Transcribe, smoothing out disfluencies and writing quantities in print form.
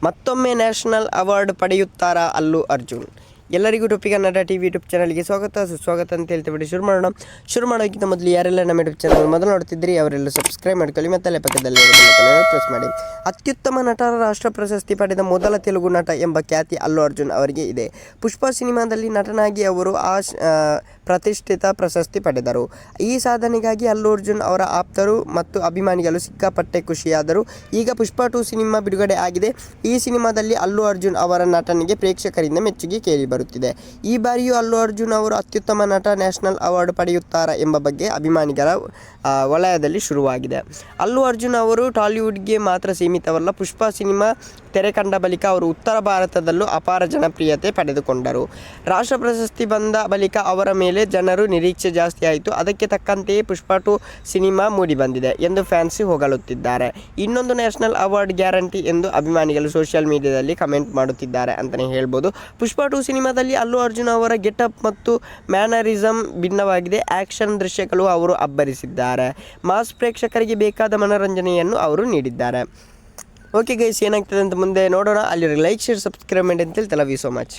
ಮತ್ತೊಮ್ಮೆ national award ಪಡೆಯುತ್ತಾರಾ Allu Arjun? ಎಲ್ಲರಿಗೂ ಟೊಪ್ಪಿ ಕನ್ನಡ ಟಿವಿ ಯೂಟ್ಯೂಬ್ ಚಾನಲ್ಗೆ ಸುಸ್ವಾಗತ ಅಂತ ಹೇಳ್ತೀವಿ. ಶುರು ಮಾಡೋಕ್ಕಿಂತ ಮೊದಲು ಯಾರೆಲ್ಲ ನಮ್ಮ ಯೂಟ್ಯೂಬ್ ಚಾನಲ್ ಮೊದಲು ನೋಡ್ತಿದ್ರಿ ಅವರೆಲ್ಲ ಸಬ್ಸ್ಕ್ರೈಬ್ ಮಾಡ್ಕೊಳ್ಳಿ ಮತ್ತು ಅಲ್ಲೇ ಪಕ್ಕದಲ್ಲಿ ಪ್ರೆಸ್ ಮಾಡಿ. ಅತ್ಯುತ್ತಮ ನಟರ ರಾಷ್ಟ್ರ ಪ್ರಶಸ್ತಿ ಪಡೆದ ಮೊದಲ ತೆಲುಗು ನಟ ಎಂಬ ಖ್ಯಾತಿ ಅಲ್ಲು ಅರ್ಜುನ್ ಅವರಿಗೆ ಇದೆ. ಪುಷ್ಪ ಸಿನಿಮಾದಲ್ಲಿ ನಟನಾಗಿ ಅವರು ಪ್ರತಿಷ್ಠಿತ ಪ್ರಶಸ್ತಿ ಪಡೆದರು. ಈ ಸಾಧನೆಗಾಗಿ ಅಲ್ಲು ಅರ್ಜುನ್ ಅವರ ಆಪ್ತರು ಮತ್ತು ಅಭಿಮಾನಿಗಳು ಸಿಕ್ಕಾಪಟ್ಟೆ ಖುಷಿಯಾದರು. ಈಗ ಪುಷ್ಪ 2 ಸಿನಿಮಾ ಬಿಡುಗಡೆ ಆಗಿದೆ. ಈ ಸಿನಿಮಾದಲ್ಲಿ ಅಲ್ಲು ಅರ್ಜುನ್ ಅವರ ನಟನೆಗೆ ಪ್ರೇಕ್ಷಕರಿಂದ ಮೆಚ್ಚುಗೆ ಕೇಳಿ ಬರುತ್ತಿದೆ. ಈ ಬಾರಿಯೂ ಅಲ್ಲು ಅರ್ಜುನ್ ಅವರು ಅತ್ಯುತ್ತಮ ನಟ ನ್ಯಾಷನಲ್ ಅವಾರ್ಡ್ ಪಡೆಯುತ್ತಾರಾ ಎಂಬ ಬಗ್ಗೆ ಅಭಿಮಾನಿಗಳ ವಲಯದಲ್ಲಿ ಶುರುವಾಗಿದೆ. ಅಲ್ಲು ಅರ್ಜುನ್ ಅವರು ಟಾಲಿವುಡ್ಗೆ ಮಾತ್ರ ಸೀಮಿತವಲ್ಲ. ಪುಷ್ಪ ಸಿನಿಮಾ ತೆರೆ ಕಂಡ ಬಳಿಕ ಅವರು ಉತ್ತರ ಭಾರತದಲ್ಲೂ ಅಪಾರ ಜನಪ್ರಿಯತೆ ಪಡೆದುಕೊಂಡರು. ರಾಷ್ಟ್ರ ಪ್ರಶಸ್ತಿ ಬಂದ ಬಳಿಕ ಅವರ ಮೇಲೆ ಜನರು ನಿರೀಕ್ಷೆ ಜಾಸ್ತಿ ಆಯಿತು. ಅದಕ್ಕೆ ತಕ್ಕಂತೆಯೇ ಪುಷ್ಪ 2 ಸಿನಿಮಾ ಮೂಡಿಬಂದಿದೆ ಎಂದು ಫ್ಯಾನ್ಸ್ ಹೊಗಳುತ್ತಿದ್ದಾರೆ. ಇನ್ನೊಂದು ನ್ಯಾಷನಲ್ ಅವಾರ್ಡ್ ಗ್ಯಾರಂಟಿ ಎಂದು ಅಭಿಮಾನಿಗಳು ಸೋಷಿಯಲ್ ಮೀಡಿಯಾದಲ್ಲಿ ಕಮೆಂಟ್ ಮಾಡುತ್ತಿದ್ದಾರೆ ಅಂತಲೇ ಹೇಳ್ಬೋದು. ಪುಷ್ಪ 2 ಸಿನಿಮಾದಲ್ಲಿ ಅಲ್ಲು ಅರ್ಜುನ್ ಅವರ ಗೆಟಪ್ ಮತ್ತು ಮ್ಯಾನರಿಸಮ್ ಭಿನ್ನವಾಗಿದೆ. ಆ್ಯಕ್ಷನ್ ದೃಶ್ಯಗಳು ಅವರು ಅಬ್ಬರಿಸಿದ್ದಾರೆ. ಮಾಸ್ ಪ್ರೇಕ್ಷಕರಿಗೆ ಬೇಕಾದ ಮನೋರಂಜನೆಯನ್ನು ಅವರು ನೀಡಿದ್ದಾರೆ. ಓಕೆ ಗೈಸ್, ಏನಾಗ್ತದೆ ಅಂತ ಮುಂದೆ ನೋಡೋಣ. ಅಲ್ಲಿ ಲೈಕ್, ಶೇರ್, ಸಬ್ಸ್ಕ್ರೈಬ್ ಮಾಡಿ ಅಂತೇಳಿ ಲವ್ ಯು ಸೋ ಮಚ್.